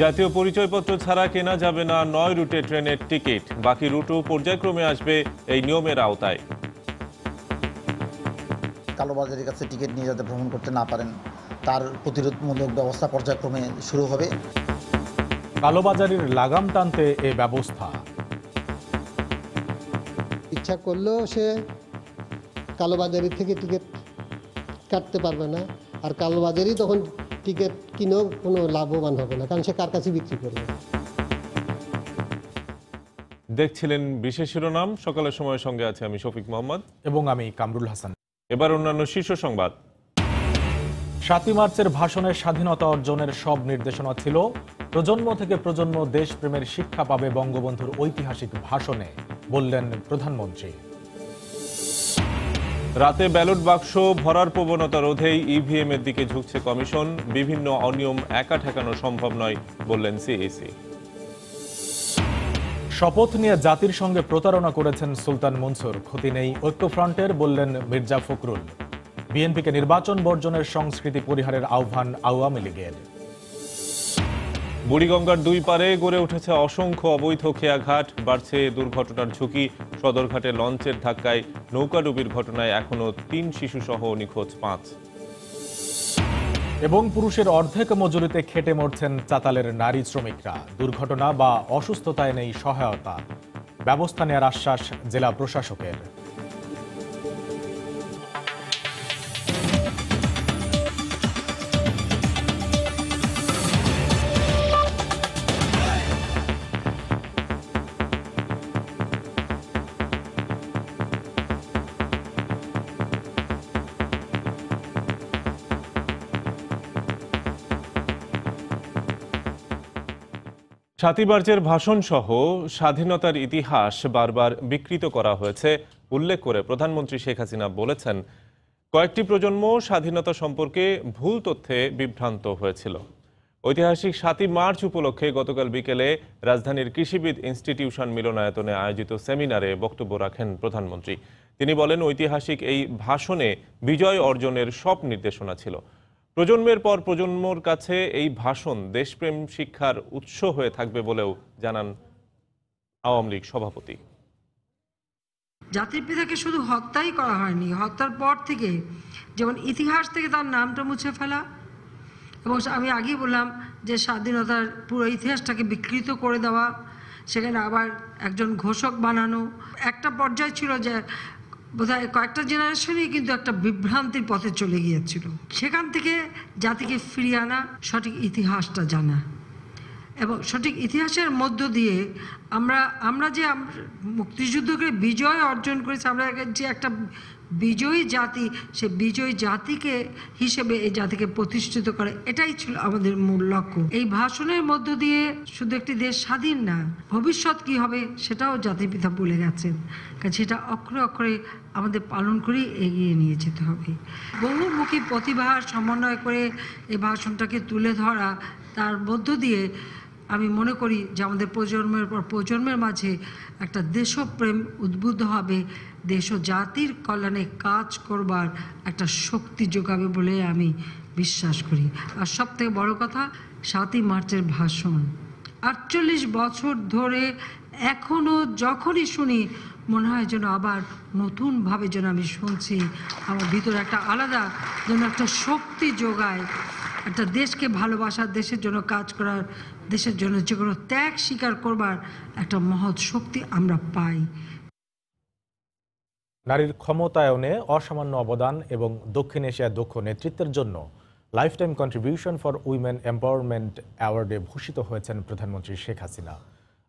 জাতীয় পরিচয়পত্র ছাড়া কেনা যাবে না 9 রুটে ট্রেনের টিকিট, বাকি রুটও পর্যায়ক্রমে আসবে এই নিয়মের আওতায়। কালোবাজারের কাছে টিকিট নিয়ে যাতে ভ্রমণ করতে না পারেন তার প্রতিরোধমূলক ব্যবস্থা পর্যায়ক্রমে শুরু হবে। কালোবাজারির লাগাম টানতে এ ব্যবস্থা। ইচ্ছা করলেও সে কালোবাজারি থেকে টিকিট কাটতে পারবে না, আর কালোবাজারি তখন টিকিট কিনেও কোনো লাভবান হবে না, কারণ সে কার কাছে বিক্রি করবে। দেখছিলেন বিশেষ শিরোনাম। সকালের সময়ের সঙ্গে আছে আমি শফিক মোহাম্মদ এবং আমি কামরুল হাসান। এবার অন্যান্য শীর্ষ সংবাদ। 7 মার্চের ভাষণে স্বাধীনতা অর্জনের সব নির্দেশনা ছিল। প্রজন্ম থেকে প্রজন্ম দেশপ্রেমের শিক্ষা পাবে বঙ্গবন্ধুর ঐতিহাসিক ভাষণে, বললেন প্রধানমন্ত্রী। রাতে ব্যালট বাক্স ভরার প্রবণতা রোধেই ইভিএম এর দিকে ঝুঁকছে কমিশন। বিভিন্ন অনিয়ম একা ঠেকানো সম্ভব নয়, বললেন সিইসি। শপথ নিয়ে জাতির সঙ্গে প্রতারণা করেছেন সুলতান মনসুর, ক্ষতি নেই ঐক্যফ্রন্টের, বললেন মির্জা ফখরুল। বিএনপিকে নির্বাচন বর্জনের সংস্কৃতি পরিহারের আহ্বান আওয়ামী লীগের। বুড়িগঙ্গার দুই পারে গড়ে উঠেছে অসংখ্য অবৈধ খেয়াঘাট, বাড়ছে দুর্ঘটনার ঝুঁকি। সদরঘাটে লঞ্চের ধাক্কায় নৌকাডুবির ঘটনায় এখনো 3 শিশুসহ নিখোঁজ 5। এবং পুরুষের অর্ধেক মজুরিতে খেটে মরছেন চাতালের নারী শ্রমিকরা। দুর্ঘটনা বা অসুস্থতায় নেই সহায়তা, ব্যবস্থা নেওয়ার আশ্বাস জেলা প্রশাসকের। সাতই মার্চের ভাষণ সহ স্বাধীনতার ইতিহাস বারবার বিকৃত করা হয়েছে উল্লেখ করে প্রধানমন্ত্রী শেখ হাসিনা বলেছেন, কয়েকটি প্রজন্ম স্বাধীনতা সম্পর্কে ভুল তথ্যে বিভ্রান্ত হয়েছিল। ঐতিহাসিক 7ই মার্চ উপলক্ষে গতকাল বিকেলে রাজধানীর কৃষিবিদ ইনস্টিটিউশন মিলনায়তনে আয়োজিত সেমিনারে বক্তব্য রাখেন প্রধানমন্ত্রী। তিনি বলেন, ঐতিহাসিক এই ভাষণে বিজয় অর্জনের সব নির্দেশনা ছিল। প্রজন্মের পর প্রজন্মর কাছে এই ভাষণ দেশপ্রেম শিক্ষার উৎস হয়ে থাকবে বলেও জানান আওয়ামী লীগ সভাপতি। জাতির পিতাকে শুধু হত্যাই করা হয়নি, হত্যার পর থেকে যেমন ইতিহাস থেকে তার নামটা মুছে ফেলা, এবং আমি আগেই বললাম যে স্বাধীনতার পুরো ইতিহাসটাকে বিকৃত করে দেওয়া, সেখানে আবার একজন ঘোষক বানানো। একটা পর্যায় ছিল যে বোধহয় কয়েকটা জেনারেশনই কিন্তু একটা বিভ্রান্তির পথে চলে গিয়েছিল। সেখান থেকে জাতিকে ফিরিয়ে আনা, সঠিক ইতিহাসটা জানা, এবং সঠিক ইতিহাসের মধ্য দিয়ে আমরা যে মুক্তিযুদ্ধকে বিজয় অর্জন করেছি, আমরা যে একটা বিজয়ী জাতি, সে বিজয়ী জাতিকে হিসেবে এই জাতিকে প্রতিষ্ঠিত করে, এটাই ছিল আমাদের মূল লক্ষ্য। এই ভাষণের মধ্য দিয়ে শুধু একটি দেশ স্বাধীন না, ভবিষ্যৎ কি হবে সেটাও জাতির পিতা বলে গেছেন, কারণ সেটা অক্ষরে অক্ষরে আমাদের পালন করেই এগিয়ে নিয়ে যেতে হবে। বহুমুখী প্রতিভার সমন্বয় করে এই ভাষণটাকে তুলে ধরা, তার মধ্য দিয়ে আমি মনে করি যে আমাদের প্রজন্মের পর প্রজন্মের মাঝে একটা দেশপ্রেম উদ্বুদ্ধ হবে, দেশ ও জাতির কল্যাণে কাজ করবার একটা শক্তি যোগাবে বলে আমি বিশ্বাস করি। আর সবথেকে বড় কথা, 7ই মার্চের ভাষণ 48 বছর ধরে এখনও যখনই শুনি মনে হয় যেন আবার নতুনভাবে যেন আমি শুনছি। আমার ভিতরে একটা আলাদা যেন একটা শক্তি যোগায়, একটা দেশকে ভালোবাসার, দেশের জন্য কাজ করার, দেশের জন্য যে কোনো ত্যাগ স্বীকার করবার একটা মহৎ শক্তি আমরা পাই। নারীর ক্ষমতায়নে অসামান্য অবদান এবং দক্ষিণ এশিয়ায় দক্ষ নেতৃত্বের জন্য lifetime contribution for women empowerment অ্যাওয়ার্ডে ভূষিত হয়েছেন প্রধানমন্ত্রী শেখ হাসিনা।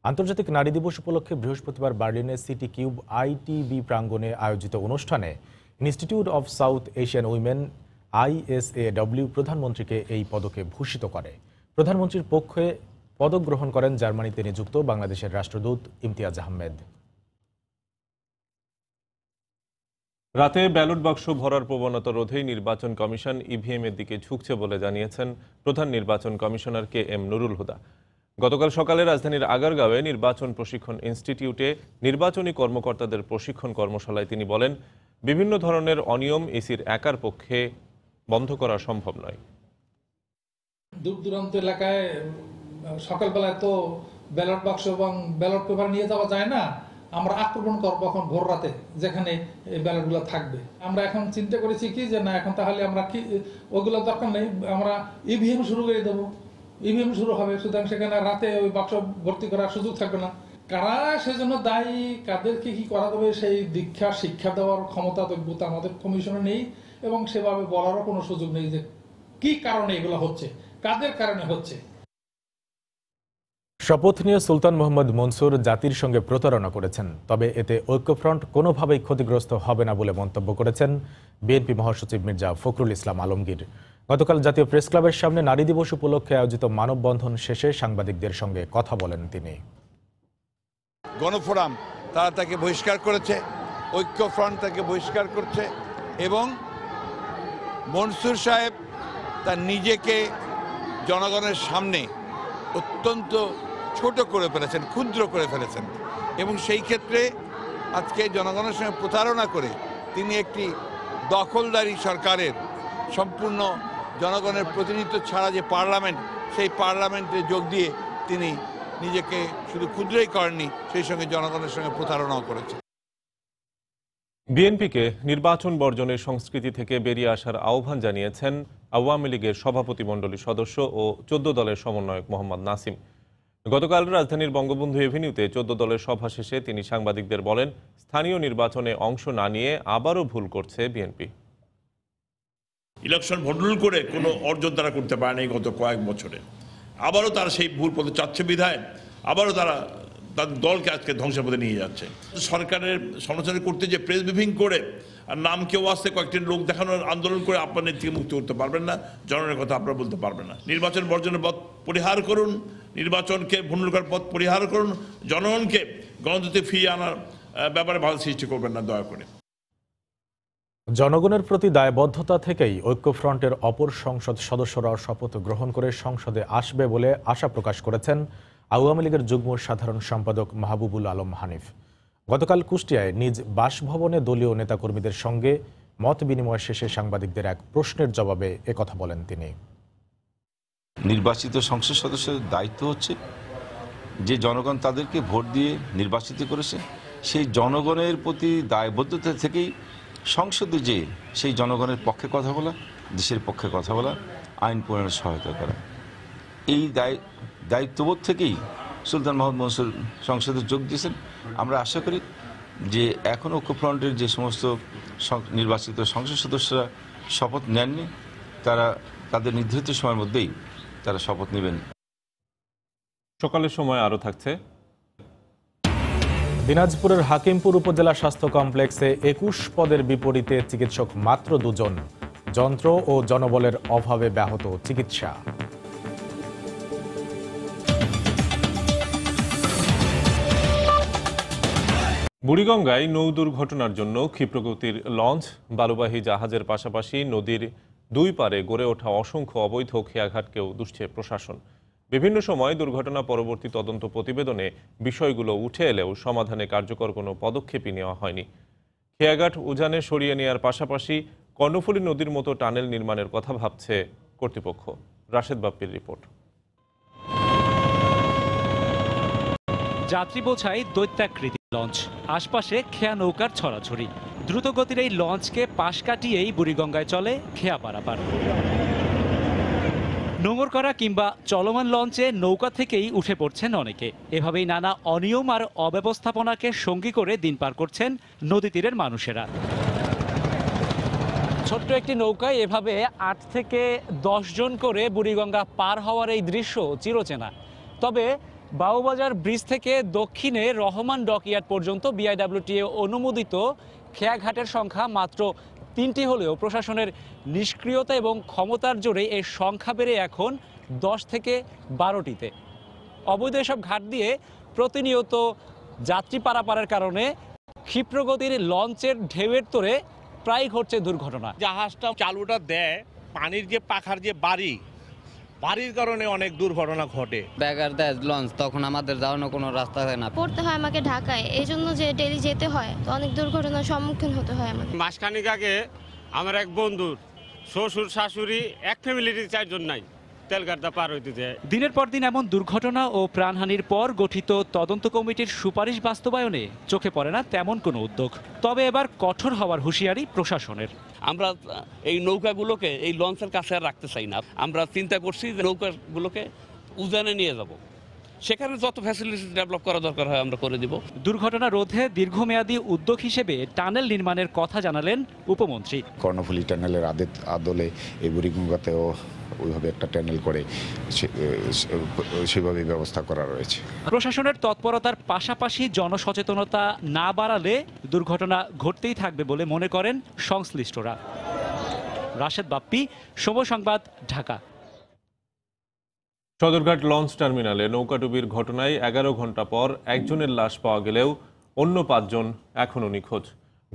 আন্তর্জাতিক নারী দিবস উপলক্ষে বৃহস্পতিবার বার্লিনের সিটি কিউব আইটিবি প্রাঙ্গণে আয়োজিত অনুষ্ঠানে institute of south Asian women ISAW প্রধানমন্ত্রীকে এই পদকে ভূষিত করে। প্রধানমন্ত্রীর পক্ষে পদক গ্রহণ করেন জার্মানিতে নিযুক্ত বাংলাদেশের রাষ্ট্রদূত ইমতিয়াজ আহমেদ। রাতে ব্যালট বাক্স ভরার প্রবণতা রোধেই নির্বাচন কমিশন ইভিএম এর দিকে ঝুঁকছে বলে জানিয়েছেন প্রধান নির্বাচন কমিশনার KM নুরুল হুদা। গতকাল সকালে রাজধানীর আগারগাঁওয়ে নির্বাচন প্রশিক্ষণ ইনস্টিটিউটে নির্বাচনী কর্মকর্তাদের প্রশিক্ষণ কর্মশালায় তিনি বলেন, বিভিন্ন ধরনের অনিয়ম ইসির একার পক্ষে বন্ধ করা সম্ভব নয়। দূর দূরান্ত এলাকায় সকালবেলায় তো ব্যালট বাক্স এবং ব্যালট পেপার নিয়ে যাওয়া যায় না, আমরা আক্রমণ করবো এখন ভোর রাতে যেখানে এই ব্যালটগুলো থাকবে। আমরা এখন চিন্তা করেছি কি যে না, এখন তাহলে আমরা কি ওগুলো দরকার নেই, আমরা ইভিএম শুরু করে দেবো, ইভিএম শুরু হবে, সুতরাং সেখানে রাতে ওই বাক্স ভর্তি করার সুযোগ থাকবে না। কারা সেজন্য দায়ী, কাদেরকে কি করা যাবে সেই দীক্ষা শিক্ষা দেওয়ার ক্ষমতা যোগ্যতা আমাদের কমিশনে নেই, এবং সেভাবে বলারও কোনো সুযোগ নেই যে কি কারণে এগুলো হচ্ছে, কাদের কারণে হচ্ছে। শপথ নিয়ে সুলতান মোহাম্মদ মনসুর জাতির সঙ্গে প্রতারণা করেছেন, তবে এতে ঐক্যফ্রন্ট কোনোভাবেই ক্ষতিগ্রস্ত হবে না বলে মন্তব্য করেছেন বিএনপি মহাসচিব মির্জা ফখরুল ইসলাম আলমগীর। গতকাল জাতীয় প্রেস ক্লাবের সামনে নারী দিবস উপলক্ষে আয়োজিত মানববন্ধন শেষে সাংবাদিকদের সঙ্গে কথা বলেন তিনি। গণফোরাম তারা তাকে বহিষ্কার করেছে, ঐক্যফ্রন্ট তাকে বহিষ্কার করছে, এবং মনসুর সাহেব তার নিজেকে জনগণের সামনে অত্যন্ত ছোট করে ফেলেছেন, ক্ষুদ্র করে ফেলেছেন, এবং সেই ক্ষেত্রে আজকে জনগণের সঙ্গে প্রতারণা করে তিনি একটি দখলদারি সরকারের সম্পূর্ণ জনগণের প্রতিনিধিত্ব ছাড়া যে পার্লামেন্ট, সেই পার্লামেন্টে যোগ দিয়ে তিনি নিজেকে শুধু ক্ষুদ্রই করেননি, সেই সঙ্গে জনগণের সঙ্গে প্রতারণাও করেছেন। বিএনপিকে নির্বাচন বর্জনের সংস্কৃতি থেকে বেরিয়ে আসার আহ্বান জানিয়েছেন আওয়ামী লীগের সভাপতিমণ্ডলীর সদস্য ও 14 দলের সমন্বয়ক মোহাম্মদ নাসিম। গতকাল রাজধানীর বঙ্গবন্ধু এভিনিউতে 14 দলের সভা শেষে তিনি সাংবাদিকদের বলেন, স্থানীয় নির্বাচনে অংশ না নিয়ে আবারও ভুল করছে বিএনপি। ইলেকশন ভণ্ডুল করে কোনো অর্জন তারা করতে পারেনি গত কয়েক বছরে, আবারও তারা সেই ভুল পথে চাচ্ছে বিধায় আবারও তারা তাদের দলকে আজকে ধ্বংসের পথে নিয়ে যাচ্ছে। সরকারের সমালোচনা করতে যে প্রেস ব্রিফিং করে আর নাম কেউ আসতে কয়েকটি লোক দেখানোর আন্দোলন করে আপনার নেত্রীকে মুক্তি করতে পারবেন না, জনগণের কথা আপনারা বলতে পারবেন না। নির্বাচন বর্জনের পথ পরিহার করুন, নির্বাচনকে ভণ্ডুল করার পথ পরিহার করুন, জনগণকে গণতন্ত্রে ফিরিয়ে আনার ব্যাপারে বাধা সৃষ্টি করবেন না দয়া করে। জনগণের প্রতি দায়বদ্ধতা থেকেই ঐক্যফ্রন্টের অপর সংসদ সদস্যরা শপথ গ্রহণ করে সংসদে আসবে বলে আশা প্রকাশ করেছেন আওয়ামী লীগের যুগ্ম সাধারণ সম্পাদক মাহবুবুল আলম হানিফ। গতকাল কুষ্টিয়ায় নিজ বাসভবনে দলীয় নেতাকর্মীদের সঙ্গে মত বিনিময় শেষে সাংবাদিকদের এক প্রশ্নের জবাবে একথা বলেন তিনি। নির্বাচিত সংসদ সদস্যদের দায়িত্ব হচ্ছে যে জনগণ তাদেরকে ভোট দিয়ে নির্বাচিত করেছে, সেই জনগণের প্রতি দায়বদ্ধতা থেকেই সংসদে যে সেই জনগণের পক্ষে কথা বলা, দেশের পক্ষে কথা বলা, আইন প্রণয়নে সহায়তা করা, এই দায়িত্ববোধ থেকেই সুলতান মোহাম্মদ মনসুর সংসদে যোগ দিয়েছেন। আমরা আশা করি যে এখনও ঐক্যফ্রন্টের যে সমস্ত নির্বাচিত সংসদ সদস্যরা শপথ নেননি, তারা তাদের নির্ধারিত সময়ের মধ্যেই তারা শপথ নেবেন। সকালের সময় আরও থাকছে। দিনাজপুরের হাকিমপুর উপজেলা স্বাস্থ্য কমপ্লেক্সে 21 পদের বিপরীতে চিকিৎসক মাত্র 2 জন, যন্ত্র ও জনবলের অভাবে ব্যাহত চিকিৎসা। বুড়িগঙ্গায় নৌ দুর্ঘটনার জন্য ক্ষিপ্রগতির লঞ্চ, বালুবাহী জাহাজের পাশাপাশি নদীর দুই পারে গড়ে ওঠা অসংখ্য অবৈধ খেয়াঘাটকেও দুষছে প্রশাসন। বিভিন্ন সময় দুর্ঘটনা পরবর্তী তদন্ত প্রতিবেদনে বিষয়গুলো উঠে এলেও সমাধানে কার্যকর কোনো পদক্ষেপই নেওয়া হয়নি। খেয়াঘাট উজানে সরিয়ে নেওয়ার পাশাপাশি কর্ণফুলী নদীর মতো টানেল নির্মাণের কথা ভাবছে কর্তৃপক্ষ। রাশেদ বাপ্পির রিপোর্ট। যাত্রী বোঝাই দৈত্যাকৃতি লঞ্চ, আশপাশে খেয়া নৌকার ছড়াছড়ি। দ্রুতগতির এই লঞ্চকে পাশ কাটিয়েই বুড়িগঙ্গায় চলে খেয়া পারাপার। নোঙর করা কিংবা চলমান লঞ্চে নৌকা থেকেই উঠে পড়ছেন অনেকে। এভাবেই নানা অনিয়ম আর অব্যবস্থাপনাকে সঙ্গী করে দিন পার করছেন নদী তীরের মানুষেরা। ছোট্ট একটি নৌকায় এভাবে 8 থেকে 10 জন করে বুড়িগঙ্গা পার হওয়ার এই দৃশ্য চিরচেনা। তবে বাউবাজার ব্রিজ থেকে দক্ষিণে রহমান ডকইয়ার্ড পর্যন্ত বিআইডব্লিউটিএ অনুমোদিত খেয়াঘাটের সংখ্যা মাত্র 3টি হলেও প্রশাসনের নিষ্ক্রিয়তা এবং ক্ষমতার জোরে এর সংখ্যা বেড়ে এখন 10 থেকে 12টিতে। অবৈধ এসব ঘাট দিয়ে প্রতিনিয়ত যাত্রী পারাপারের কারণে ক্ষিপ্রগতির লঞ্চের ঢেউয়ের তোড়ে প্রায় ঘটছে দুর্ঘটনা। জাহাজটা চালুটা দেয়, পানির যে পাখার যে বাড়ির কারণে অনেক দুর্ঘটনা ঘটে। ব্যাগার দেয় লঞ্চ, তখন আমাদের যাওয়ানোর কোনো রাস্তা হয় না। পড়তে হয় আমাকে ঢাকায়, এই জন্য যে ডেলি যেতে হয়, তো অনেক দুর্ঘটনার সম্মুখীন হতে হয় আমাদের। মাসখানেক আগে আমার এক বন্ধুর শ্বশুর শাশুড়ি, এক ফ্যামিলির 4 জন নাই, তেলগাড়টা পার হইতে যায়। দিনের পর দিন এমন দুর্ঘটনা ও প্রাণহানির পর গঠিত তদন্ত কমিটির সুপারিশ বাস্তবায়নে চোখে পড়ে না তেমন কোনো উদ্যোগ। তবে এবার কঠোর হওয়ার হুঁশিয়ারি প্রশাসনের। আমরা এই নৌকাগুলোকে এই লঞ্চের কাছে আর রাখতে চাই না। আমরা চিন্তা করছি যে নৌকাগুলোকে উজানে নিয়ে যাব, সেখানে যত ফ্যাসিলিটি ডেভেলপ করা দরকার হয় আমরা করে দিব। দুর্ঘটনা রোধে দীর্ঘমেয়াদী উদ্যোগ হিসেবে টানেল নির্মাণের কথা জানালেন উপমন্ত্রী। কর্ণফুলী টানেলের আদলে এই বুড়িগঙ্গাতেও ওইভাবে একটা টানেল করে সেভাবে ব্যবস্থা করা রয়েছে। প্রশাসনের তৎপরতার পাশাপাশি জনসচেতনতা না বাড়ালে দুর্ঘটনা ঘটতেই থাকবে বলে মনে করেন সংশ্লিষ্টরা। রাশেদ বাপ্পি, সময় সংবাদ, ঢাকা। সদরঘাট লঞ্চ টার্মিনালে নৌকাডুবির ঘটনায় 11 ঘন্টা পর একজনের লাশ পাওয়া গেলেও অন্য 5 জন এখনও নিখোঁজ।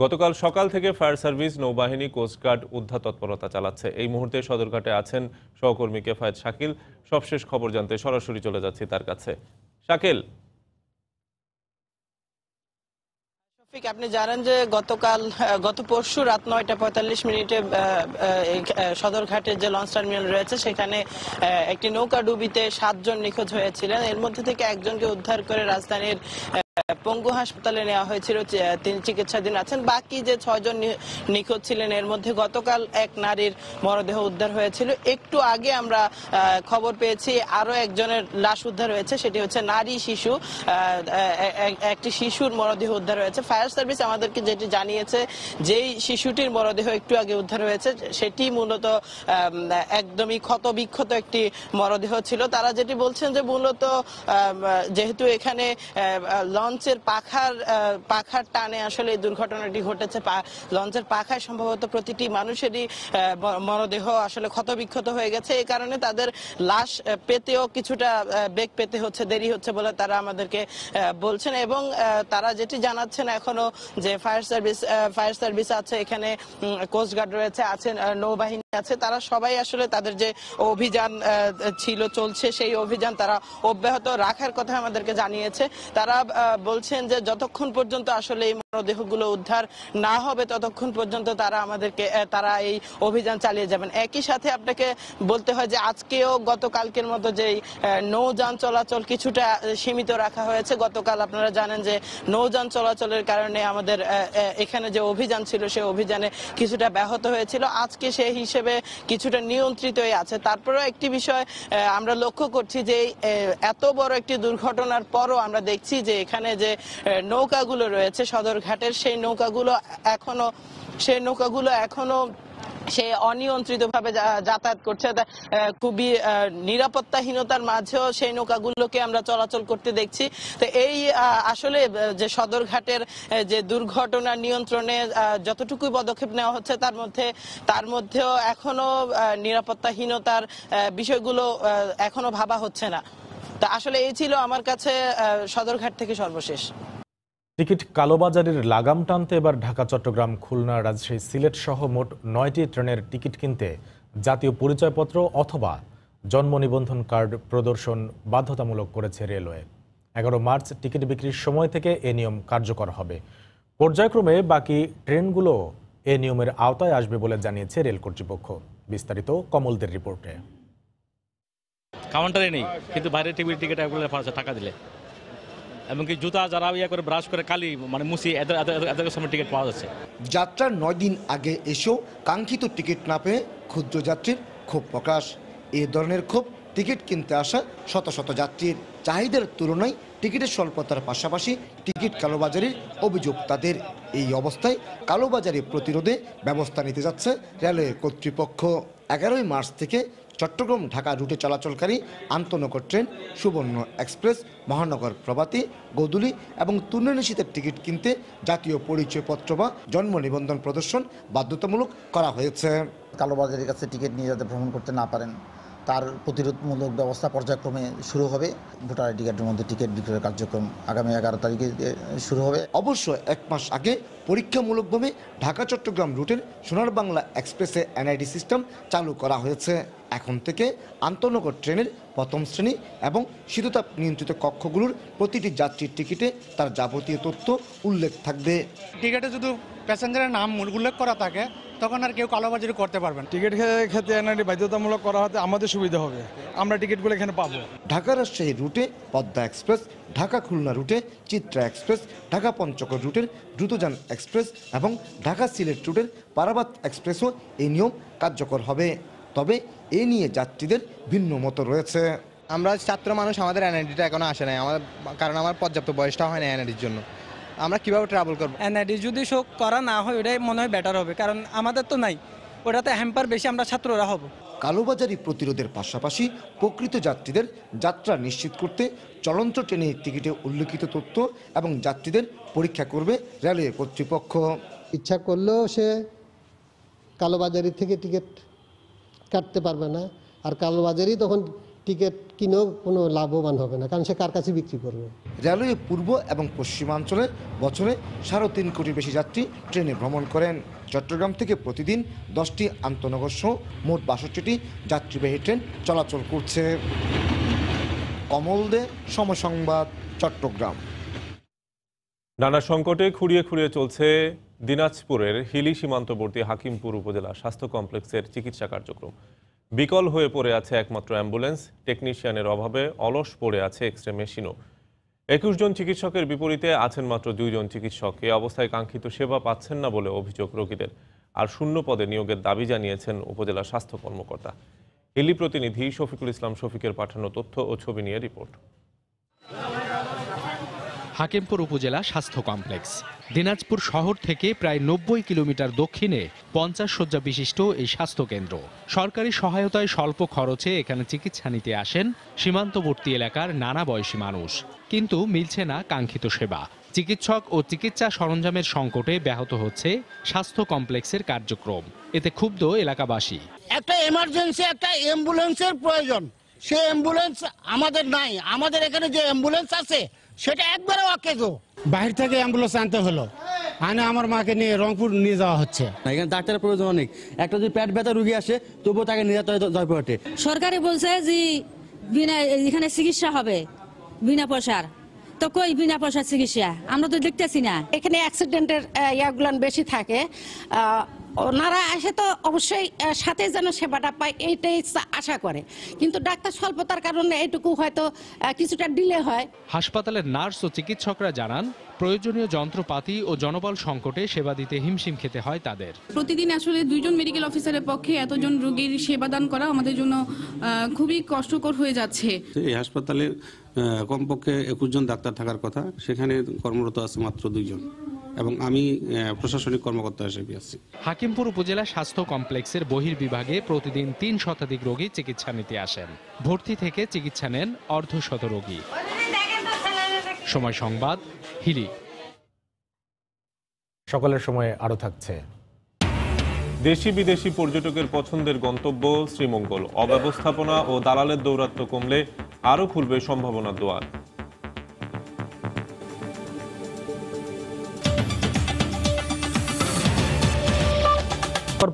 গতকাল সকাল থেকে ফায়ার সার্ভিস, নৌবাহিনী, কোস্টগার্ড উদ্ধার তৎপরতা চালাচ্ছে। এই মুহূর্তে সদরঘাটে আছেন সহকর্মী কেফায়েত শাকিল। সবশেষ খবর জানতে সরাসরি চলে যাচ্ছি তার কাছে। শাকিল, আপনি জানেন যে গত পরশু রাত 9:45 সদরঘাটের যে লঞ্চ টার্মিনাল রয়েছে সেখানে একটি নৌকা ডুবিতে 7 জন নিখোঁজ হয়েছিলেন। এর মধ্যে থেকে একজনকে উদ্ধার করে রাজধানীর পঙ্গু হাসপাতালে নেওয়া হয়েছিল, তিনি চিকিৎসাধীন আছেন। বাকি যে 6 জন নিখোঁজ ছিলেন এর মধ্যে গতকাল এক নারীর মরদেহ উদ্ধার হয়েছিল। একটু আগে আমরা খবর পেয়েছি আরো একজনের লাশ উদ্ধার হয়েছে, সেটি হচ্ছে নারী শিশু, একটি শিশুর মরদেহ উদ্ধার হয়েছে। ফায়ার সার্ভিস আমাদেরকে যেটি জানিয়েছে, যেই শিশুটির মরদেহ একটু আগে উদ্ধার হয়েছে সেটি মূলত একদমই ক্ষতবিক্ষত একটি মরদেহ ছিল। তারা যেটি বলছেন যে মূলত যেহেতু এখানে লঞ্চের পাখার টানে আসলে এই দুর্ঘটনাটি ঘটেছে, লঞ্চের পাখায় সম্ভবত প্রতিটি মানুষেরই মরদেহ আসলে ক্ষতবিক্ষত হয়ে গেছে। এই কারণে তাদের লাশ পেতেও কিছুটা বেগ পেতে হচ্ছে, দেরি হচ্ছে বলে তারা আমাদেরকে বলছেন। এবং তারা যেটি জানাচ্ছেন এখনো যে ফায়ার সার্ভিস আছে, এখানে কোস্টগার্ড রয়েছে, আছেন নৌবাহিনী আছে, তারা সবাই আসলে তাদের যে অভিযান চলছে সেই অভিযান তারা অব্যাহত রাখার কথা আমাদেরকে জানিয়েছে। তারা বলছেন যে যতক্ষণ পর্যন্ত আসলে এই মরদেহগুলো উদ্ধার না হবে ততক্ষণ পর্যন্ত তারা এই অভিযান চালিয়ে যাবেন। একই সাথে আপনাকে বলতে হয় যে আজকেও গতকালকের মতো যে নৌযান চলাচল কিছুটা সীমিত রাখা হয়েছে। গতকাল আপনারা জানেন যে নৌযান চলাচলের কারণে আমাদের এখানে যে অভিযান ছিল সেই অভিযানে কিছুটা ব্যাহত হয়েছিল। আজকে সেই হিসেবে কিছুটা নিয়ন্ত্রিতই আছে। তারপরেও একটি বিষয় আমরা লক্ষ্য করছি যে এত বড় একটি দুর্ঘটনার পরও আমরা দেখছি যে এখানে যে নৌকাগুলো রয়েছে সদরঘাটের, সেই নৌকাগুলো এখনো সে অনিয়ন্ত্রিতভাবে যাতায়াত করছে। খুবই নিরাপত্তাহীনতার মাঝেও সেই নৌকাগুলোকে আমরা চলাচল করতে দেখছি। তো এই আসলে যে সদরঘাটের যে দুর্ঘটনা নিয়ন্ত্রণে যতটুকুই পদক্ষেপ নেওয়া হচ্ছে তার মধ্যেও এখনো নিরাপত্তাহীনতার বিষয়গুলো এখনো ভাবা হচ্ছে না। তা আসলে এই ছিল আমার কাছে সদরঘাট থেকে সর্বশেষ। টিকিট কালোবাজারের লাগাম টানতে এবার ঢাকা, চট্টগ্রাম, খুলনা, রাজশাহী, সিলেট সহ মোট 9টি ট্রেনের টিকিট কিনতে জাতীয় পরিচয়পত্র অথবা জন্ম নিবন্ধন কার্ড প্রদর্শন বাধ্যতামূলক করেছে রেলওয়ে। 11 মার্চ টিকিট বিক্রির সময় থেকে এ নিয়ম কার্যকর হবে। পর্যায়ক্রমে বাকি ট্রেনগুলো এ নিয়মের আওতায় আসবে বলে জানিয়েছে রেল কর্তৃপক্ষ। বিস্তারিত কমলদের রিপোর্টে। কাউন্টারে নেই, কিন্তু বাইরে টিকিট টাকা দিলে, এমনকি জুতা যারা করে ব্রাশ করে কালি মুছি এত সময় টিকিট পাওয়া যাচ্ছে। যাত্রার 9 দিন আগে এসেও কাঙ্ক্ষিত টিকিট না পেয়ে ক্ষুদ্র যাত্রীর ক্ষোভ প্রকাশ। এ ধরনের ক্ষোভ টিকিট কিনতে আসা শত শত যাত্রীর। চাহিদার তুলনায় টিকিটের স্বল্পতার পাশাপাশি টিকিট কালোবাজারির অভিযোগ তাদের। এই অবস্থায় কালোবাজারি প্রতিরোধে ব্যবস্থা নিতে যাচ্ছে রেলওয়ে কর্তৃপক্ষ। 11 মার্চ থেকে চট্টগ্রাম ঢাকা রুটে চলাচলকারী আন্তনগর ট্রেন সুবর্ণ এক্সপ্রেস, মহানগর প্রভাতী, গোধূলি এবং তুর্ণনিশীতের টিকিট কিনতে জাতীয় পরিচয়পত্র বা জন্ম নিবন্ধন প্রদর্শন বাধ্যতামূলক করা হয়েছে। কালোবাজারের কাছে টিকিট নিয়ে যাতে ভ্রমণ করতে না পারেন তার প্রতিরোধমূলক ব্যবস্থা পর্যায়ক্রমে শুরু হবে। ভোটার আইডি কার্ডের মধ্যে টিকিট বিক্রয়ের কার্যক্রম আগামী 11 তারিখে শুরু হবে। অবশ্য 1 মাস আগে পরীক্ষামূলকভাবে ঢাকা চট্টগ্রাম রুটের সোনার বাংলা এক্সপ্রেসে এনআইডি সিস্টেম চালু করা হয়েছে। এখন থেকে আন্তনগর ট্রেনের প্রথম শ্রেণী এবং শীততাপ নিয়ন্ত্রিত কক্ষগুলোর প্রতিটি যাত্রীর টিকিটে তার যাবতীয় তথ্য উল্লেখ থাকবে। টিকিটে যদি প্যাসেঞ্জারের নাম উল্লেখ করা থাকে তখন আর কেউ কালোবাজারি করতে পারবেন। টিকিট ক্ষেত্রে এনআইডি বাধ্যতামূলক করা হতে আমাদের সুবিধা হবে, আমরা টিকিটগুলো এখানে পাবো। ঢাকা রাজশাহী রুটে পদ্মা এক্সপ্রেস, ঢাকা খুলনা রুটে চিত্রা এক্সপ্রেস, ঢাকা পঞ্চগড় রুটের দ্রুতযান এক্সপ্রেস এবং ঢাকা সিলেট রুটের পারাবাত এক্সপ্রেসও এই নিয়ম কার্যকর হবে। তবে এ নিয়ে যাত্রীদের ভিন্ন মত রয়েছে। আমরা ছাত্র মানুষ, আমাদের এনআইডিটা এখনো আসে নাই, আমাদের কারণ আমার পর্যাপ্ত বয়সটা হয় না এনআইডির জন্য। আমরা কিভাবে ট্রাভেল করবো? এনআইডি যদি শো করা না হয় ওটাই মনে হয় বেটার হবে, কারণ আমাদের তো নাই, ওটাতে হ্যাম্পার বেশি আমরা ছাত্ররা হব। কালোবাজারি প্রতিরোধের পাশাপাশি প্রকৃত যাত্রীদের যাত্রা নিশ্চিত করতে চলন্ত ট্রেনের টিকিটে উল্লেখিত তথ্য এবং যাত্রীদের পরীক্ষা করবে রেলওয়ে কর্তৃপক্ষ। ইচ্ছা করলেও সে কালোবাজারি থেকে টিকিট কাটতে পারবে না, আর কালোবাজারি তখন টিকিট কিনেও কোনো লাভবান হবে না, কারণ সে কার কাছে বিক্রি করবে। রেলওয়ে পূর্ব এবং পশ্চিমাঞ্চলে বছরে 3.5 কোটির বেশি যাত্রী ট্রেনে ভ্রমণ করেন। চট্টগ্রাম থেকে প্রতিদিন 10টি আন্তনগর সহ মোট 62টি যাত্রীবাহী ট্রেন চলাচল করছে। কমল দে, সময় সংবাদ, চট্টগ্রাম। নানা সংকটে খুঁড়িয়ে খুঁড়িয়ে চলছে দিনাজপুরের হিলি সীমান্তবর্তী হাকিমপুর উপজেলা স্বাস্থ্য কমপ্লেক্সের চিকিৎসা কার্যক্রম। বিকল হয়ে পড়ে আছে একমাত্র অ্যাম্বুলেন্স, টেকনিশিয়ানের অভাবে অলস পড়ে আছে এক্স রে মেশিনও। 21 জন চিকিৎসকের বিপরীতে আছেন মাত্র 2 জন চিকিৎসক। এই অবস্থায় কাঙ্ক্ষিত সেবা পাচ্ছেন না বলে অভিযোগ রোগীদের। আর শূন্য পদে নিয়োগের দাবি জানিয়েছেন উপজেলা স্বাস্থ্য কর্মকর্তা। হিলি প্রতিনিধি শফিকুল ইসলাম শফিকের পাঠানো তথ্য ও ছবি নিয়ে রিপোর্ট। হাকিমপুর উপজেলা স্বাস্থ্য কমপ্লেক্স দিনাজপুর শহর থেকে প্রায় 90 কিলোমিটার দক্ষিণে 50 শয্যা বিশিষ্ট এই স্বাস্থ্যকেন্দ্র। সরকারি সহায়তায় স্বল্প খরচে এখানে চিকিৎসা নিতে আসেন সীমান্তবর্তী এলাকার নানা বয়সী মানুষ, কিন্তু মিলছে না কাঙ্ক্ষিত সেবা। চিকিৎসক ও চিকিৎসা সরঞ্জামের সংকটে ব্যাহত হচ্ছে স্বাস্থ্য কমপ্লেক্সের কার্যক্রম। এতে ক্ষুব্ধ এলাকাবাসী। একটা এমার্জেন্সি একটা অ্যাম্বুলেন্সের প্রয়োজন, সেই অ্যাম্বুলেন্স আমাদের নাই। আমাদের এখানে যে অ্যাম্বুলেন্স আছে সেটা একবারে অকেজো। বাইরে থেকে অ্যাম্বুলেন্স আনতে হলো, আনে আমার মাকে নিয়ে রংপুর নিয়ে যাওয়া হচ্ছে। এখানে ডাক্তারের প্রয়োজন অনেক, একটা যদি পেট ব্যথা রোগী আসে তবুও তাকে নিয়ে যেতে হয় জয়পুরহাটে। সরকারি বলছে যে বিনা এখানে চিকিৎসা হবে বিনা পয়সার, তো কই বিনা পয়সার চিকিৎসা আমরা তো দেখতেছি না। এখানে অ্যাক্সিডেন্টের ইয়াগুলান বেশি থাকে, ওনারা আসে তো অবশ্যই সাথে যেন সেবাটা পায় এইটাই আশা করে, কিন্তু ডাক্তার স্বল্পতার কারণে এইটুকু হয়তো কিছুটা ডিলে হয়। হাসপাতালের নার্স ও চিকিৎসকরা জানান প্রয়োজনীয় যন্ত্রপাতি ও জনবল সংকটে সেবা দিতে হিমশিম খেতে হয় তাদের। প্রতিদিন আসলে 2 জন মেডিকেল অফিসারের পক্ষে এতজন রোগীর সেবা দান করা আমাদের জন্য খুবই কষ্টকর হয়ে যাচ্ছে। এই হাসপাতালে কমপক্ষে 21 জন ডাক্তার থাকার কথা, সেখানে কর্মরত আছে মাত্র 2 জন এবং আমি প্রশাসনিক কর্মকর্তা হিসেবে আছি। হাকিমপুর উপজেলা স্বাস্থ্য কমপ্লেক্সের বহির্বিভাগে প্রতিদিন 3 শতাধিক রোগী চিকিৎসা নিতে আসেন। ভর্তি থেকে চিকিৎসা নেন অর্ধশত রোগী। সময় সংবাদ, হিলি। সকালের সময়ে আরো থাকছে। দেশি বিদেশি পর্যটকের পছন্দের গন্তব্য শ্রীমঙ্গল। অব্যবস্থাপনা ও দালালের দৌরাত্ম্য কমলে আরও খুলবে সম্ভাবনার দুয়ার।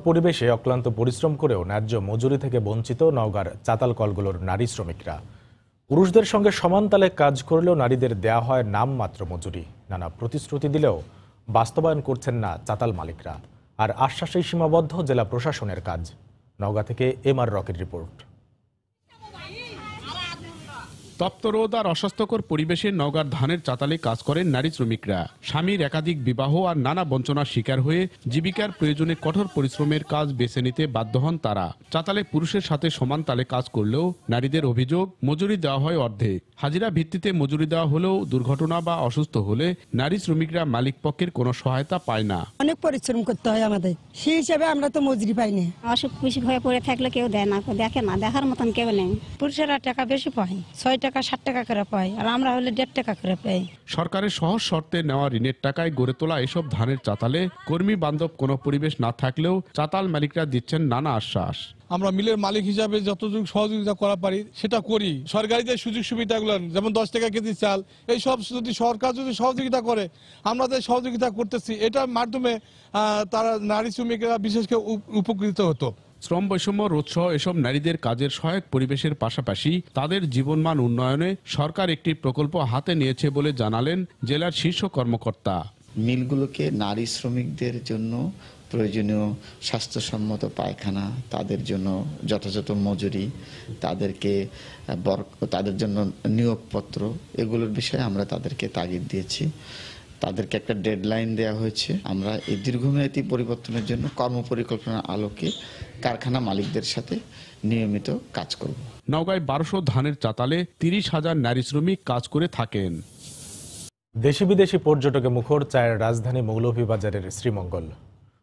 পরিবেশে অক্লান্ত পরিশ্রম করেও ন্যায্য মজুরি থেকে বঞ্চিত নওগাঁর চাতাল কলগুলোর নারী শ্রমিকরা। পুরুষদের সঙ্গে সমান তালে কাজ করলেও নারীদের দেয়া হয় নামমাত্র মজুরি। নানা প্রতিশ্রুতি দিলেও বাস্তবায়ন করছেন না চাতাল মালিকরা, আর আশ্বাসেই সীমাবদ্ধ জেলা প্রশাসনের কাজ। নওগাঁ থেকে এমআর রকের রিপোর্ট। তপ্তরোদ আর অস্বাস্থ্যকর পরিবেশে নওগাঁর ধানের চাতালে কাজ করেন নারী শ্রমিকরা। স্বামীর একাধিক বিবাহ আর নানা বঞ্চনার শিকার হয়ে জীবিকার প্রয়োজনে কঠোর পরিশ্রমের কাজ বেছে নিতে বাধ্য হন তারা। চাতালে পুরুষের সাথে সমান তালে কাজ করলেও নারীদের অভিযোগ মজুরি দেওয়া হয় অর্ধেক। হাজিরা ভিত্তিতে মজুরি দেওয়া হলেও দুর্ঘটনা বা অসুস্থ হলে নারী শ্রমিকরা মালিক পক্ষের কোনো সহায়তা পায় না। অনেক পরিশ্রম করতে হয় আমাদের, সেই হিসাবে আমরা তো মজুরি পাই না। অসুখ বিসুখ হয়ে পড়ে থাকলে কেউ দেয় না, দেখে না, দেখার মতন কেউ নেই। পুরুষেরা টাকা বেশি পায়, 6 টাকা 7 টাকা করে পায়, আর আমরা হলে 1.5 টাকা করে পাই। সরকারের সহজ শর্তে নেওয়া ঋণের টাকায় গড়ে তোলা এসব ধানের চাতালে কর্মী বান্ধব কোনো পরিবেশ না থাকলেও চাতাল মালিকরা দিচ্ছেন নানা আশ্বাস। আমরা মিলের মালিক হিসাবে যতটুকু সহযোগিতা করা পারি সেটা করি। সরকারি যে সুযোগ সুবিধাগুলো যেমন 10 টাকা কেজি চাল, এই সব যদি সরকার যদি সহযোগিতা করে, আমরা যে সহযোগিতা করতেছি, এটার মাধ্যমে তারা নারী শ্রমিকরা বিশেষ করে উপকৃত হতো। শ্রম বৈষম্য রোধসহ এসব নারীদের কাজের সহায়ক পরিবেশের পাশাপাশি তাদের জীবনমান উন্নয়নে সরকার একটি প্রকল্প হাতে নিয়েছে বলে জানালেন জেলার শীর্ষ কর্মকর্তা। মিলগুলোকে নারী শ্রমিকদের জন্য প্রয়োজনীয় স্বাস্থ্যসম্মত পায়খানা, তাদের জন্য যথাযথ মজুরি, তাদের জন্য নিয়োগপত্র, এগুলোর বিষয়ে আমরা তাদেরকে তাগিদ দিয়েছি। তাদেরকে একটা ডেডলাইন দেওয়া হয়েছে। আমরা এই দীর্ঘমেয়াদী পরিবর্তনের জন্য কর্মপরিকল্পনার আলোকে কারখানা মালিকদের সাথে নিয়মিত কাজ করব। নওগাঁয় 1200 ধানের চাতালে 30,000 নারী শ্রমিক কাজ করে থাকেন। দেশি বিদেশি পর্যটকে মুখর চায়ের রাজধানী মৌলভীবাজারের শ্রীমঙ্গল।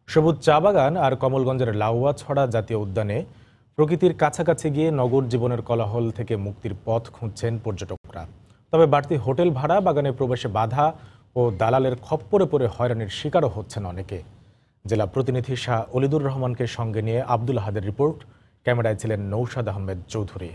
সবুজ চা বাগান আর কমলগঞ্জের লাউয়াছড়া জাতীয় উদ্যানে প্রকৃতির কাছাকাছি গিয়ে নগর জীবনের কোলাহল থেকে মুক্তির পথ খুঁজছেন পর্যটকরা। তবে বাড়তি হোটেল ভাড়া, বাগানে প্রবেশে বাধা ও দালালের খপ্পরে পড়ে হয়রানির শিকারও হচ্ছেন অনেকে। জেলা প্রতিনিধি শাহ অলিদুর রহমানকে সঙ্গে নিয়ে আব্দুল হাদের রিপোর্ট। ক্যামেরায় ছিলেন নৌশাদ আহমেদ চৌধুরী।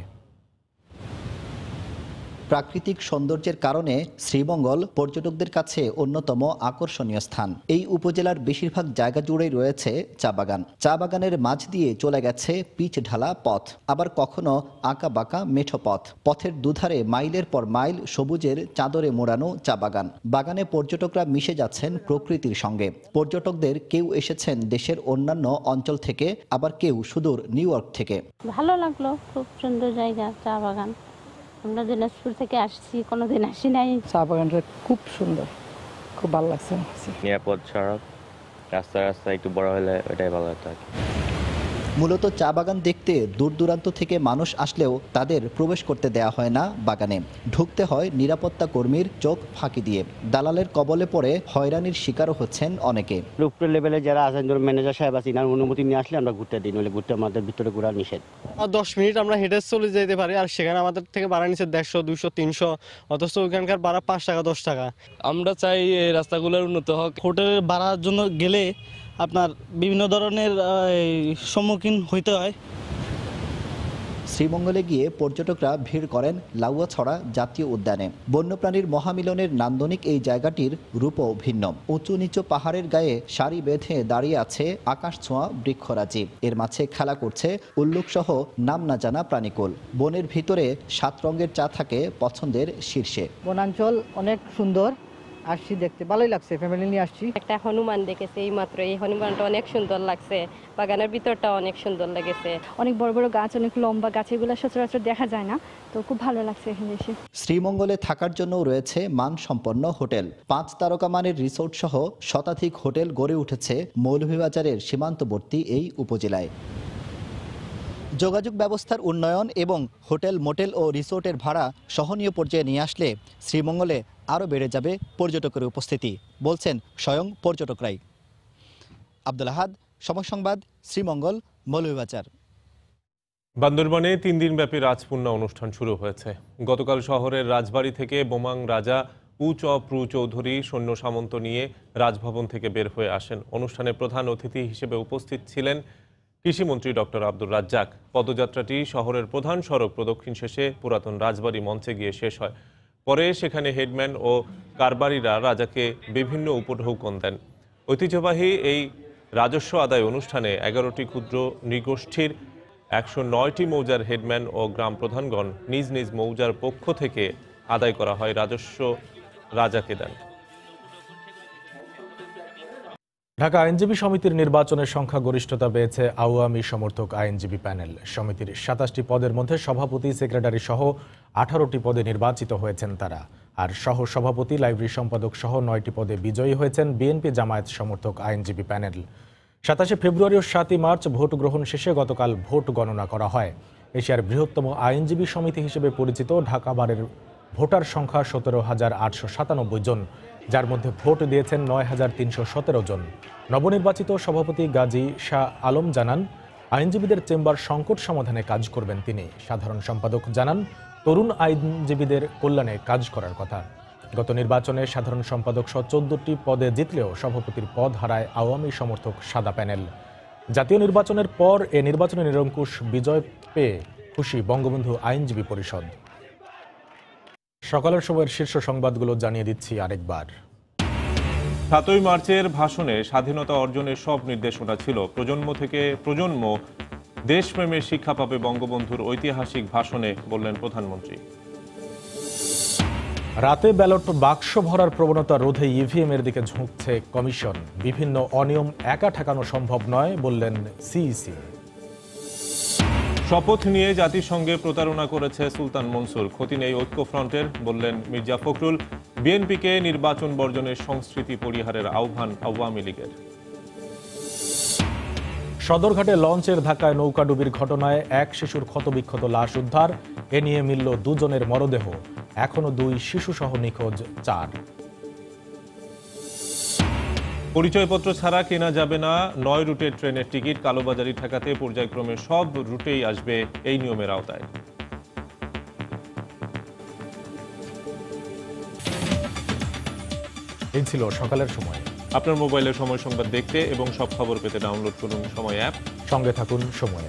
প্রাকৃতিক সৌন্দর্যের কারণে শ্রীমঙ্গল পর্যটকদের কাছে অন্যতম আকর্ষণীয় স্থান। এই উপজেলার বেশিরভাগ জায়গা জুড়েই রয়েছে চা বাগান। চা বাগানের মাঝ দিয়ে চলে গেছে পিচ ঢালা পথ, আবার কখনো আঁকা বাঁকা মেঠো পথ। পথের দুধারে মাইলের পর মাইল সবুজের চাদরে মোড়ানো চা বাগান। বাগানে পর্যটকরা মিশে যাচ্ছেন প্রকৃতির সঙ্গে। পর্যটকদের কেউ এসেছেন দেশের অন্যান্য অঞ্চল থেকে, আবার কেউ সুদূর নিউ ইয়র্ক থেকে। ভালো লাগলো, খুব সুন্দর জায়গা চা বাগান। আমরা দিনাজপুর থেকে আসছি, কোনোদিন আসি নাই। চা বাগানটা খুব সুন্দর, খুব ভালো লাগছে। নিরাপদ সড়ক, রাস্তা একটু বড় হলে ওটাই ভালো হতো। মূলত চা বাগান দেখতে দূর দূরান্ত থেকে মানুষ আসলেও তাদের প্রবেশ করতে দেয়া হয় না বাগানে। ঢুকতে হয় নিরাপত্তা কর্মীর চোখ ফাঁকি দিয়ে। দালালের কবলে পড়ে হয়রানির শিকারও হচ্ছেন অনেকে। উপরের লেভেলে যারা আছেন, ধরুন ম্যানেজার সাহেব আছে, ইনার অনুমতি নিয়ে আসলে আমরা ঘুরতে দিই, নইলে ঘুরতে আমাদের ভিতরে ঘোরা নিষেধ। 10 মিনিট আমরা হেঁটে চলে যেতে পারি, আর সেখানে আমাদের থেকে ভাড়া নিচ্ছে 150, 200, 300, অথচ ওইখানকার ভাড়া 5 টাকা 10 টাকা। আমরা চাই এই রাস্তাগুলোর উন্নত হোক। হোটেলের ভাড়ার জন্য গেলে আপনার বিভিন্ন ধরনের সম্মুখীন হইতে হয়। শ্রীমঙ্গলে গিয়ে পর্যটকরা ভিড় করেন লাউয়াছড়া জাতীয় উদ্যানে। বন্যপ্রাণীর মহামিলনের নান্দনিক এই জায়গাটির রূপও ভিন্ন। উঁচু নিচু পাহাড়ের গায়ে সারি বেঁধে দাঁড়িয়ে আছে আকাশ ছোঁয়া বৃক্ষরাজি। এর মাঝে খেলা করছে উল্লুক সহ নাম না জানা প্রাণীকুল। বনের ভিতরে 7 রঙের চা থাকে পছন্দের শীর্ষে। বনাঞ্চল অনেক সুন্দর, আসছি দেখতে ভালোই লাগছে, ফ্যামিলি নিয়ে আসছি। একটা হনুমান দেখেছি এই মাত্র, এই হনুমানটা অনেক সুন্দর লাগছে। বাগানের ভিতরটা অনেক সুন্দর লেগেছে। অনেক বড় বড় গাছ, অনেক লম্বা গাছ, এগুলো সচরাচর দেখা যায় না, তো খুব ভালো লাগছে এখানে এসে। শ্রীমঙ্গলে থাকার জন্য রয়েছে মানসম্পন্ন হোটেল। 5 তারকা মানের রিসোর্ট সহ শতাধিক হোটেল গড়ে উঠেছে মৌলভীবাজারের সীমান্তবর্তী এই উপজেলায়। যোগাযোগ ব্যবস্থার উন্নয়ন এবং হোটেল, মোটেল ও রিসোর্টের ভাড়া সহনীয় পর্যায়ে নিয়ে আসলে শ্রীমঙ্গলে আরও বেড়ে যাবে পর্যটকের উপস্থিতি, বলছেন স্বয়ং পর্যটকরাই। আব্দুল আহাদ, সময় সংবাদ, শ্রীমঙ্গল, মৌলভীবাজার। বান্দরবানে 3 দিনব্যাপী রাজপুণ্য অনুষ্ঠান শুরু হয়েছে। গতকাল শহরের রাজবাড়ি থেকে বোমাং রাজা প্রু চৌধুরী সৈন্য সামন্ত নিয়ে রাজভবন থেকে বের হয়ে আসেন। অনুষ্ঠানে প্রধান অতিথি হিসেবে উপস্থিত ছিলেন কৃষিমন্ত্রী ডক্টর আব্দুর রাজ্জাক। পদযাত্রাটি শহরের প্রধান সড়ক প্রদক্ষিণ শেষে পুরাতন রাজবাড়ি মঞ্চে গিয়ে শেষ হয়। পরে সেখানে হেডম্যান ও কারবারিরা রাজাকে বিভিন্ন উপঢৌকন দেন। ঐতিহ্যবাহী এই রাজস্ব আদায় অনুষ্ঠানে 11টি ক্ষুদ্র নৃগোষ্ঠীর 109টি মৌজার হেডম্যান ও গ্রাম প্রধানগণ নিজ নিজ মৌজার পক্ষ থেকে আদায় করা হয় রাজস্ব রাজাকে দেন। ঢাকা আইনজীবী সমিতির নির্বাচনের সংখ্যাগরিষ্ঠতা পেয়েছে আওয়ামী সমর্থক আইনজীবী প্যানেল। সমিতির 27টি পদের মধ্যে সভাপতি, সেক্রেটারি সহ 18টি পদে নির্বাচিত হয়েছেন তারা। আর সহ সভাপতি, লাইব্রেরি সম্পাদক সহ 9টি পদে বিজয়ী হয়েছেন বিএনপি জামায়াত সমর্থক আইনজীবী প্যানেল। 27 ফেব্রুয়ারি ও 7 মার্চ ভোট গ্রহণ শেষে গতকাল ভোট গণনা করা হয়। এশিয়ার বৃহত্তম আইনজীবী সমিতি হিসেবে পরিচিত ঢাকা বারের ভোটার সংখ্যা 17,897 জন, যার মধ্যে ভোট দিয়েছেন 9,317 জন। নবনির্বাচিত সভাপতি গাজী শাহ আলম জানান, আইনজীবীদের চেম্বার সংকট সমাধানে কাজ করবেন তিনি। সাধারণ সম্পাদক জানান, তরুণ আইনজীবীদের কল্যাণে কাজ করার কথা। গত নির্বাচনে সাধারণ সম্পাদক সহ 14টি পদে জিতলেও সভাপতির পদ হারায় আওয়ামী সমর্থক সাদা প্যানেল। জাতীয় নির্বাচনের পর এ নির্বাচনে নিরঙ্কুশ বিজয় পেয়ে খুশি বঙ্গবন্ধু আইনজীবী পরিষদ। সকালের সময়ের শীর্ষ সংবাদগুলো জানিয়ে দিচ্ছি আরেকবার। 7ই মার্চের ভাষণে স্বাধীনতা অর্জনের সব নির্দেশনা ছিল। প্রজন্ম থেকে প্রজন্ম দেশপ্রেমের শিক্ষা পাবে বঙ্গবন্ধুর ঐতিহাসিক ভাষণে, বললেন প্রধানমন্ত্রী। রাতে ব্যালট বাক্স ভরার প্রবণতা রোধে ইভিএম এর দিকে ঝুঁকছে কমিশন। বিভিন্ন অনিয়ম একা ঠেকানো সম্ভব নয়, বললেন সিইসি। শপথ নিয়ে জাতিসংঘে প্রতারণা করেছে সুলতান মনসুর, ক্ষতি নেই ঐক্যফ্রন্টের, বললেন মির্জা ফখরুল। বিএনপিকে নির্বাচন বর্জনের সংস্কৃতি পরিহারের আহ্বান আওয়ামী লীগের। সদরঘাটে লঞ্চের ধাক্কায় নৌকাডুবির ঘটনায় এক শিশুর ক্ষতবিক্ষত লাশ উদ্ধার। এ নিয়ে মিলল দুজনের মরদেহ। এখনো 2 শিশুসহ নিখোঁজ 4। পরিচয়পত্র ছাড়া কেনা যাবে না 9 রুটের ট্রেনের টিকিট। কালোবাজারি ঠেকাতে পর্যায়ক্রমে সব রুটেই আসবে এই নিয়মের আওতায়। এই ছিল সকালের সময়। আপনার মোবাইলে সময় সংবাদ দেখতে এবং সব খবর পেতে ডাউনলোড করুন সময় অ্যাপ। সঙ্গে থাকুন সময়ে।